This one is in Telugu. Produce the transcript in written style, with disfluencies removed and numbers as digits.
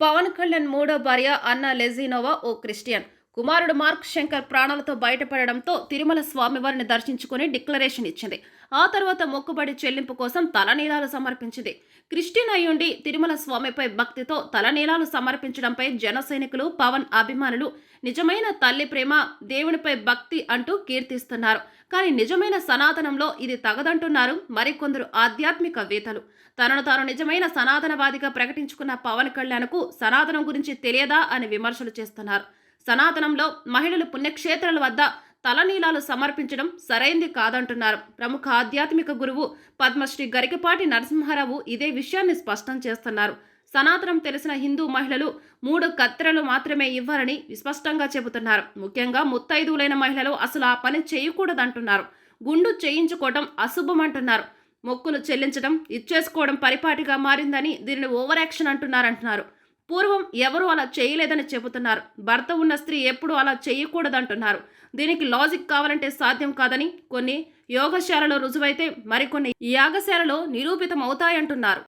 పవన్ కళ్యాణ్ మూడో భార్య అన్నా లెజినోవా ఓ క్రిస్టియన్. కుమారుడు మార్క్ శంకర్ ప్రాణాలతో బయటపడడంతో తిరుమల స్వామివారిని దర్శించుకుని డిక్లరేషన్ ఇచ్చింది. ఆ తర్వాత మొక్కుబడి చెల్లింపు కోసం తలనీలాలు సమర్పించింది. క్రిస్టియన్ అయ్యుండి తిరుమల స్వామిపై భక్తితో తలనీలాలు సమర్పించడంపై జన సైనికులు, పవన్ అభిమానులు నిజమైన తల్లి ప్రేమ, దేవునిపై భక్తి అంటూ కీర్తిస్తున్నారు. కానీ నిజమైన సనాతనంలో ఇది తగదంటున్నారు మరికొందరు ఆధ్యాత్మికవేత్తలు. తనను తాను నిజమైన సనాతనవాదిగా ప్రకటించుకున్న పవన్ కళ్యాణ్కు సనాతనం గురించి తెలియదా అని విమర్శలు చేస్తున్నారు. సనాతనంలో మహిళలు పుణ్యక్షేత్రాల వద్ద తలనీలాలు సమర్పించడం సరైంది కాదంటున్నారు. ప్రముఖ ఆధ్యాత్మిక గురువు పద్మశ్రీ గరికపాటి నరసింహారావు ఇదే విషయాన్ని స్పష్టం చేస్తున్నారు. సనాతనం తెలిసిన హిందూ మహిళలు 3 కత్తెరలు మాత్రమే ఇవ్వాలని స్పష్టంగా చెబుతున్నారు. ముఖ్యంగా ముత్తైదువులైన మహిళలు అసలు ఆ పని చేయకూడదంటున్నారు. గుండు చేయించుకోవడం అశుభమంటున్నారు. మొక్కులు చెల్లించడం, ఇచ్చేసుకోవడం పరిపాటిగా మారిందని దీనిని ఓవర్ యాక్షన్ అంటున్నారు. పూర్వం ఎవరూ అలా చేయలేదని చెబుతున్నారు. భర్త ఉన్న స్త్రీ ఎప్పుడూ అలా చేయకూడదంటున్నారు. దీనికి లాజిక్ కావాలంటే సాధ్యం కాదని కొన్ని యోగశాలలో రుజువైతే మరికొన్ని యాగశాలలో నిరూపితమవుతాయంటున్నారు.